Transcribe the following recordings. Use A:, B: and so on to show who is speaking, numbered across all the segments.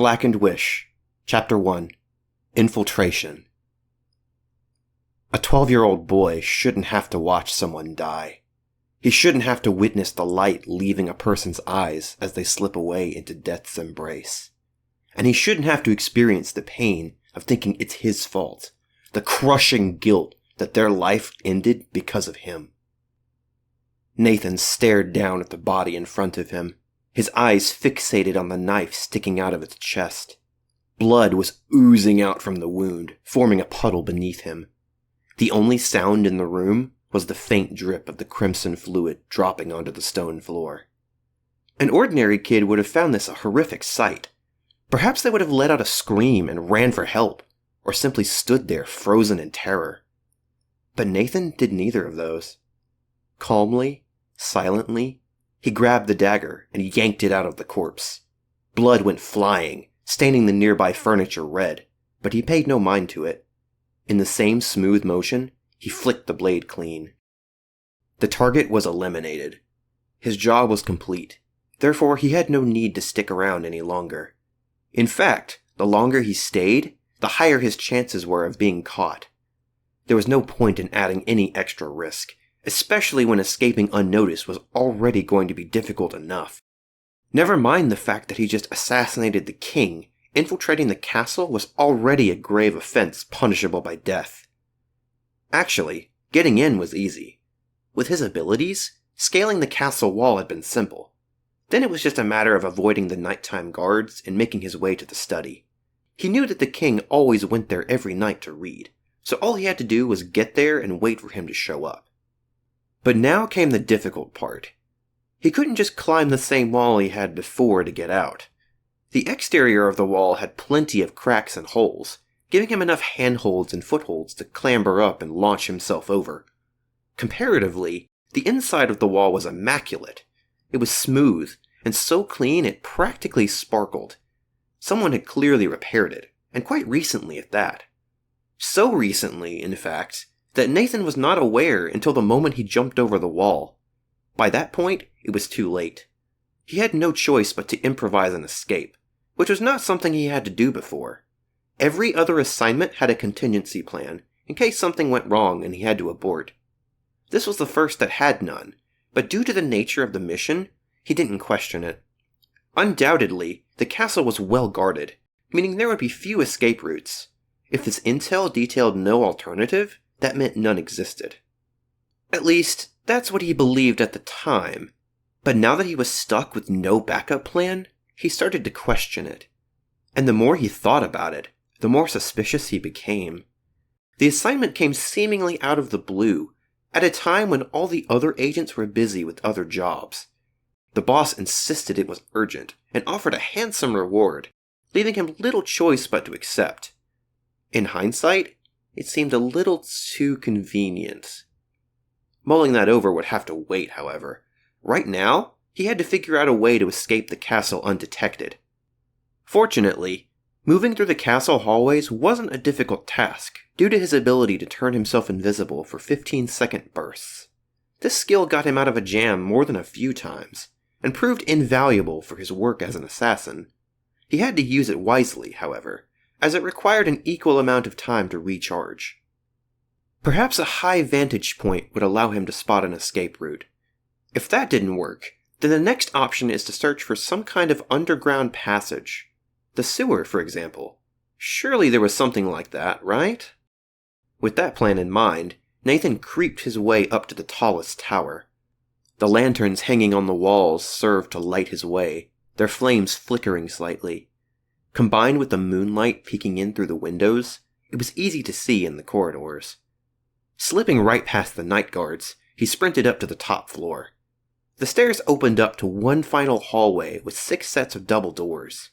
A: Blackened Wish, Chapter 1, Infiltration. A 12-year-old boy shouldn't have to watch someone die. He shouldn't have to witness the light leaving a person's eyes as they slip away into death's embrace. And he shouldn't have to experience the pain of thinking it's his fault, the crushing guilt that their life ended because of him. Nathan stared down at the body in front of him, his eyes fixated on the knife sticking out of its chest. Blood was oozing out from the wound, forming a puddle beneath him. The only sound in the room was the faint drip of the crimson fluid dropping onto the stone floor. An ordinary kid would have found this a horrific sight. Perhaps they would have let out a scream and ran for help, or simply stood there frozen in terror. But Nathan did neither of those. Calmly, silently, he grabbed the dagger and yanked it out of the corpse. Blood went flying, staining the nearby furniture red, but he paid no mind to it. In the same smooth motion, he flicked the blade clean. The target was eliminated. His job was complete, therefore he had no need to stick around any longer. In fact, the longer he stayed, the higher his chances were of being caught. There was no point in adding any extra risk, especially when escaping unnoticed was already going to be difficult enough. Never mind the fact that he just assassinated the king. Infiltrating the castle was already a grave offense punishable by death. Actually, getting in was easy. With his abilities, scaling the castle wall had been simple. Then it was just a matter of avoiding the nighttime guards and making his way to the study. He knew that the king always went there every night to read, so all he had to do was get there and wait for him to show up. But now came the difficult part. He couldn't just climb the same wall he had before to get out. The exterior of the wall had plenty of cracks and holes, giving him enough handholds and footholds to clamber up and launch himself over. Comparatively, the inside of the wall was immaculate. It was smooth, and so clean it practically sparkled. Someone had clearly repaired it, and quite recently at that. So recently, in fact, that Nathan was not aware until the moment he jumped over the wall. By that point, it was too late. He had no choice but to improvise an escape, which was not something he had to do before. Every other assignment had a contingency plan, in case something went wrong and he had to abort. This was the first that had none, but due to the nature of the mission, he didn't question it. Undoubtedly, the castle was well guarded, meaning there would be few escape routes. If this intel detailed no alternative, that meant none existed. At least, that's what he believed at the time. But now that he was stuck with no backup plan, he started to question it. And the more he thought about it, the more suspicious he became. The assignment came seemingly out of the blue, at a time when all the other agents were busy with other jobs. The boss insisted it was urgent, and offered a handsome reward, leaving him little choice but to accept. In hindsight, it seemed a little too convenient. Mulling that over would have to wait, however. Right now, he had to figure out a way to escape the castle undetected. Fortunately, moving through the castle hallways wasn't a difficult task, due to his ability to turn himself invisible for 15-second bursts. This skill got him out of a jam more than a few times, and proved invaluable for his work as an assassin. He had to use it wisely, however, as it required an equal amount of time to recharge. Perhaps a high vantage point would allow him to spot an escape route. If that didn't work, then the next option is to search for some kind of underground passage. The sewer, for example. Surely there was something like that, right? With that plan in mind, Nathan creeped his way up to the tallest tower. The lanterns hanging on the walls served to light his way, their flames flickering slightly. Combined with the moonlight peeking in through the windows, it was easy to see in the corridors. Slipping right past the night guards, he sprinted up to the top floor. The stairs opened up to one final hallway with 6 sets of double doors.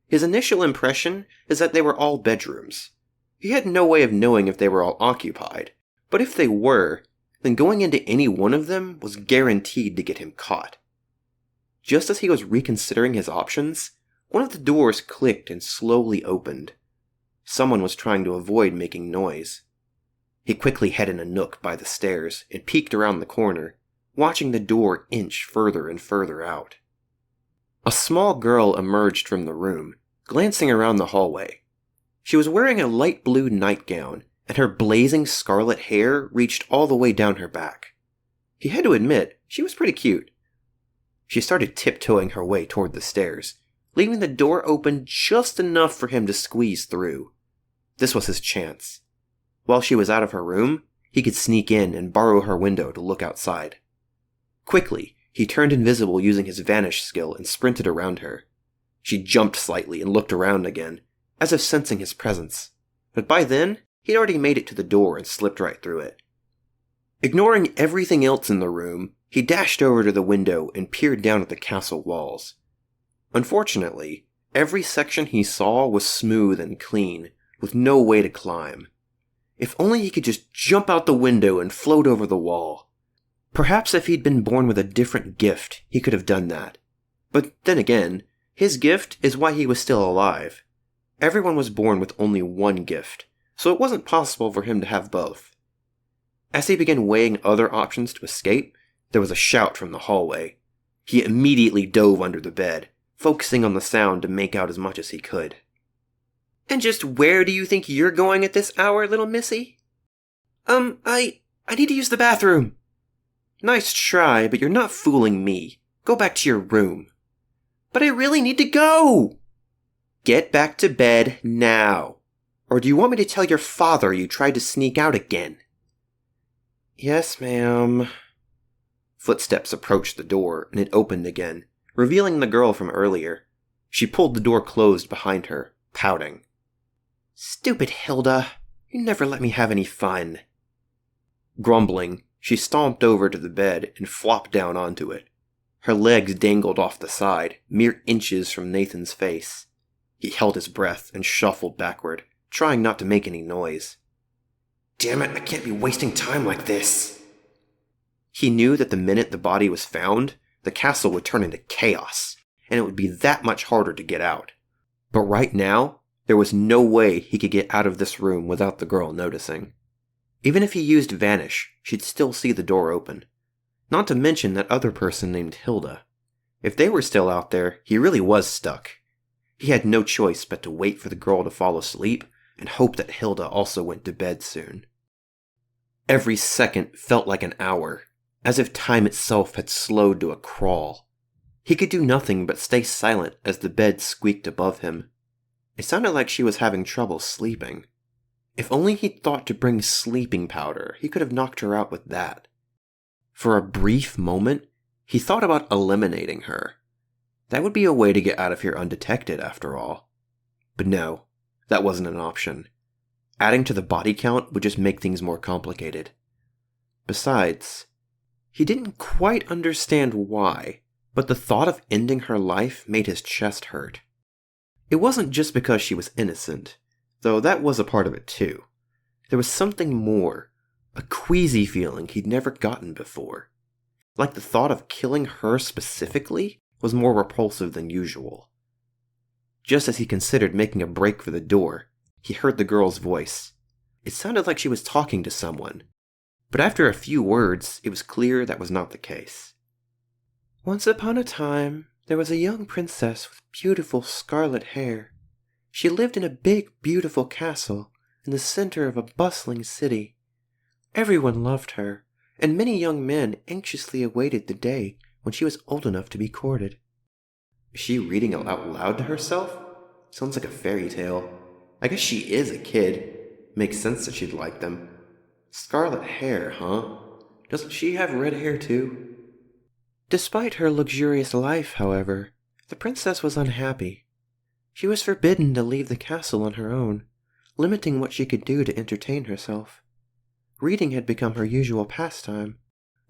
A: His initial impression is that they were all bedrooms. He had no way of knowing if they were all occupied, but if they were, then going into any one of them was guaranteed to get him caught. Just as he was reconsidering his options, one of the doors clicked and slowly opened. Someone was trying to avoid making noise. He quickly hid in a nook by the stairs and peeked around the corner, watching the door inch further and further out. A small girl emerged from the room, glancing around the hallway. She was wearing a light blue nightgown, and her blazing scarlet hair reached all the way down her back. He had to admit, she was pretty cute. She started tiptoeing her way toward the stairs, leaving the door open just enough for him to squeeze through. This was his chance. While she was out of her room, he could sneak in and borrow her window to look outside. Quickly, he turned invisible using his vanish skill and sprinted around her. She jumped slightly and looked around again, as if sensing his presence. But by then, he'd already made it to the door and slipped right through it. Ignoring everything else in the room, he dashed over to the window and peered down at the castle walls. Unfortunately, every section he saw was smooth and clean, with no way to climb. If only he could just jump out the window and float over the wall. Perhaps if he'd been born with a different gift, he could have done that. But then again, his gift is why he was still alive. Everyone was born with only one gift, so it wasn't possible for him to have both. As he began weighing other options to escape, there was a shout from the hallway. He immediately dove under the bed, focusing on the sound to make out as much as he could. "And just where do you think you're going at this hour, little missy?" I need to use the bathroom." "Nice try, but you're not fooling me. Go back to your room." "But I really need to go!" "Get back to bed now. Or do you want me to tell your father you tried to sneak out again?" "Yes, ma'am." Footsteps approached the door, and it opened again, revealing the girl from earlier. She pulled the door closed behind her, pouting. "Stupid Hilda! You never let me have any fun." Grumbling, she stomped over to the bed and flopped down onto it. Her legs dangled off the side, mere inches from Nathan's face. He held his breath and shuffled backward, trying not to make any noise. "Damn it, I can't be wasting time like this." He knew that the minute the body was found, the castle would turn into chaos, and it would be that much harder to get out. But right now, there was no way he could get out of this room without the girl noticing. Even if he used Vanish, she'd still see the door open. Not to mention that other person named Hilda. If they were still out there, he really was stuck. He had no choice but to wait for the girl to fall asleep and hope that Hilda also went to bed soon. Every second felt like an hour, as if time itself had slowed to a crawl. He could do nothing but stay silent as the bed squeaked above him. It sounded like she was having trouble sleeping. If only he'd thought to bring sleeping powder, he could have knocked her out with that. For a brief moment, he thought about eliminating her. That would be a way to get out of here undetected, after all. But no, that wasn't an option. Adding to the body count would just make things more complicated. Besides, he didn't quite understand why, but the thought of ending her life made his chest hurt. It wasn't just because she was innocent, though that was a part of it too. There was something more, a queasy feeling he'd never gotten before. Like the thought of killing her specifically was more repulsive than usual. Just as he considered making a break for the door, he heard the girl's voice. It sounded like she was talking to someone, but after a few words, it was clear that was not the case. "Once upon a time, there was a young princess with beautiful scarlet hair. She lived in a big, beautiful castle in the center of a bustling city. Everyone loved her, and many young men anxiously awaited the day when she was old enough to be courted." Is she reading out loud to herself? Sounds like a fairy tale. I guess she is a kid. Makes sense that she'd like them. Scarlet hair, huh? Doesn't she have red hair too? Despite her luxurious life, however, the princess was unhappy. She was forbidden to leave the castle on her own, limiting what she could do to entertain herself. Reading had become her usual pastime,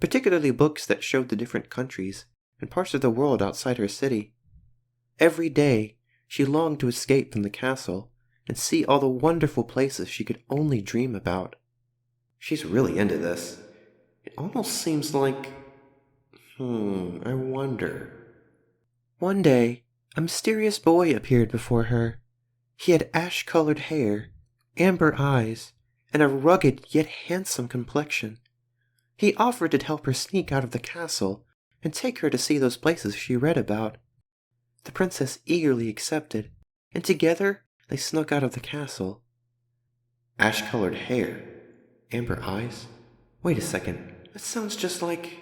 A: particularly books that showed the different countries and parts of the world outside her city. Every day, she longed to escape from the castle and see all the wonderful places she could only dream about. She's really into this. It almost seems like... I wonder. One day, a mysterious boy appeared before her. He had ash-colored hair, amber eyes, and a rugged yet handsome complexion. He offered to help her sneak out of the castle and take her to see those places she read about. The princess eagerly accepted, and together they snuck out of the castle. Ash-colored hair, amber eyes. Wait a second, that sounds just like...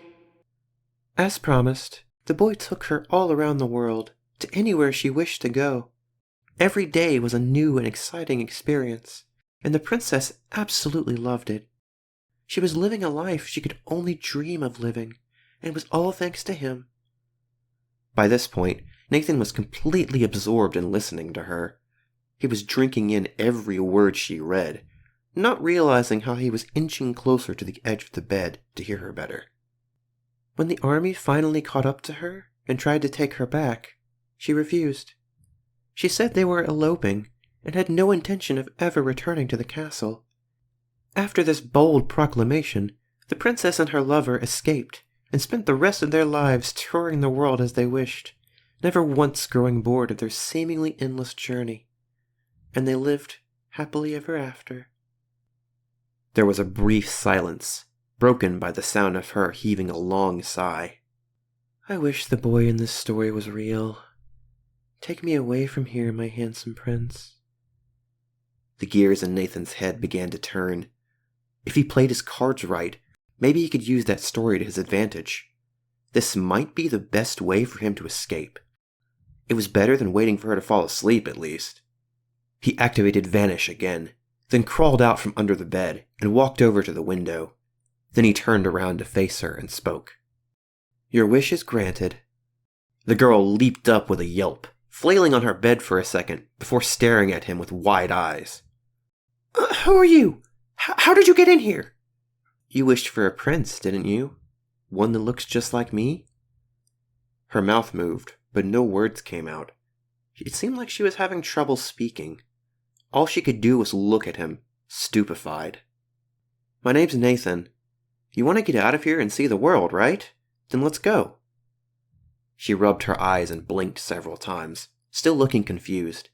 A: As promised, the boy took her all around the world, to anywhere she wished to go. Every day was a new and exciting experience, and the princess absolutely loved it. She was living a life she could only dream of living, and it was all thanks to him. By this point, Nathan was completely absorbed in listening to her. He was drinking in every word she read, not realizing how he was inching closer to the edge of the bed to hear her better. When the army finally caught up to her and tried to take her back, she refused. She said they were eloping and had no intention of ever returning to the castle. After this bold proclamation, the princess and her lover escaped and spent the rest of their lives touring the world as they wished, never once growing bored of their seemingly endless journey. And they lived happily ever after. There was a brief silence, broken by the sound of her heaving a long sigh. I wish the boy in this story was real. Take me away from here, my handsome prince. The gears in Nathan's head began to turn. If he played his cards right, maybe he could use that story to his advantage. This might be the best way for him to escape. It was better than waiting for her to fall asleep, at least. He activated Vanish again, then crawled out from under the bed and walked over to the window. Then he turned around to face her and spoke. Your wish is granted. The girl leaped up with a yelp, flailing on her bed for a second before staring at him with wide eyes. Who are you? How did you get in here? You wished for a prince, didn't you? One that looks just like me? Her mouth moved, but no words came out. It seemed like she was having trouble speaking. All she could do was look at him, stupefied. My name's Nathan. You want to get out of here and see the world, right? Then let's go. She rubbed her eyes and blinked several times, still looking confused.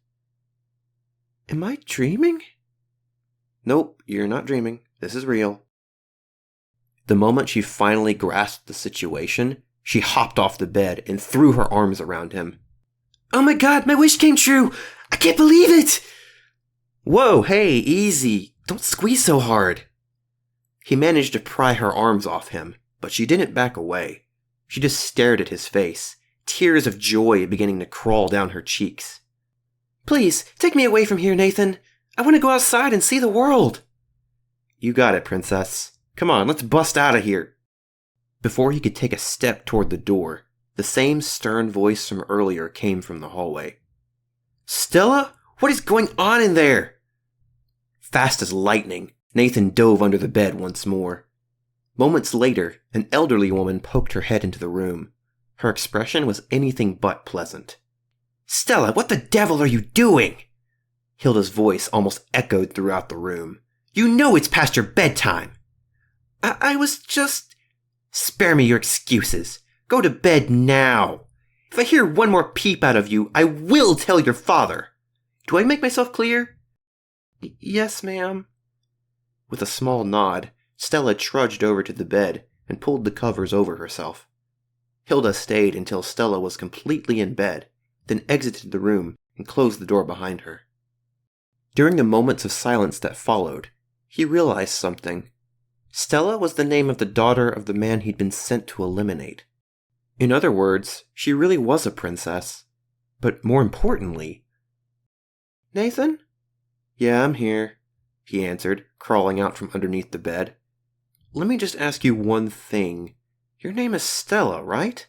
A: Am I dreaming? Nope, you're not dreaming. This is real. The moment she finally grasped the situation, she hopped off the bed and threw her arms around him. Oh my god, my wish came true! I can't believe it! Whoa, hey, easy. Don't squeeze so hard. He managed to pry her arms off him, but she didn't back away. She just stared at his face, tears of joy beginning to crawl down her cheeks. Please, take me away from here, Nathan. I want to go outside and see the world. You got it, princess. Come on, let's bust out of here. Before he could take a step toward the door, the same stern voice from earlier came from the hallway. Stella? What is going on in there? Fast as lightning, Nathan dove under the bed once more. Moments later, an elderly woman poked her head into the room. Her expression was anything but pleasant. Stella, what the devil are you doing? Hilda's voice almost echoed throughout the room. You know it's past your bedtime. I was just... Spare me your excuses. Go to bed now. If I hear one more peep out of you, I will tell your father. Do I make myself clear? Yes, ma'am. With a small nod, Stella trudged over to the bed and pulled the covers over herself. Hilda stayed until Stella was completely in bed, then exited the room and closed the door behind her. During the moments of silence that followed, he realized something. Stella was the name of the daughter of the man he'd been sent to eliminate. In other words, she really was a princess. But more importantly... Nathan? Yeah, I'm here, he answered, crawling out from underneath the bed. Let me just ask you one thing. Your name is Stella, right?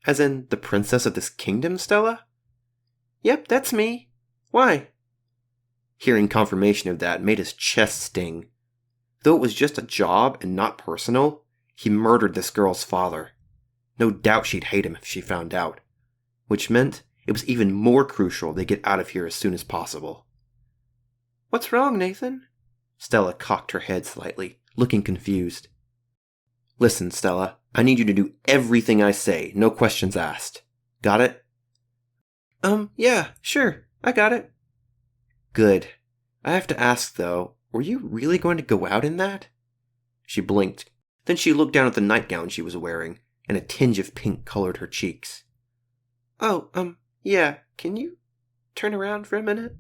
A: As in, the princess of this kingdom, Stella? Yep, that's me. Why? Hearing confirmation of that made his chest sting. Though it was just a job and not personal, he murdered this girl's father. No doubt she'd hate him if she found out. Which meant it was even more crucial they get out of here as soon as possible. What's wrong, Nathan? Stella cocked her head slightly, looking confused. Listen, Stella, I need you to do everything I say, no questions asked. Got it? Yeah, sure, I got it. Good. I have to ask, though, were you really going to go out in that? She blinked. Then she looked down at the nightgown she was wearing, and a tinge of pink colored her cheeks. Oh, yeah, can you turn around for a minute?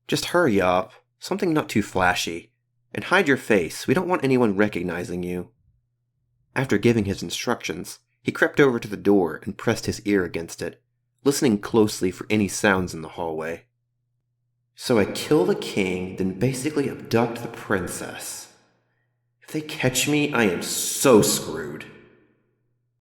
A: Just hurry up, something not too flashy, and hide your face. We don't want anyone recognizing you." After giving his instructions, he crept over to the door and pressed his ear against it, listening closely for any sounds in the hallway. "So I kill the king, then basically abduct the princess. If they catch me, I am so screwed."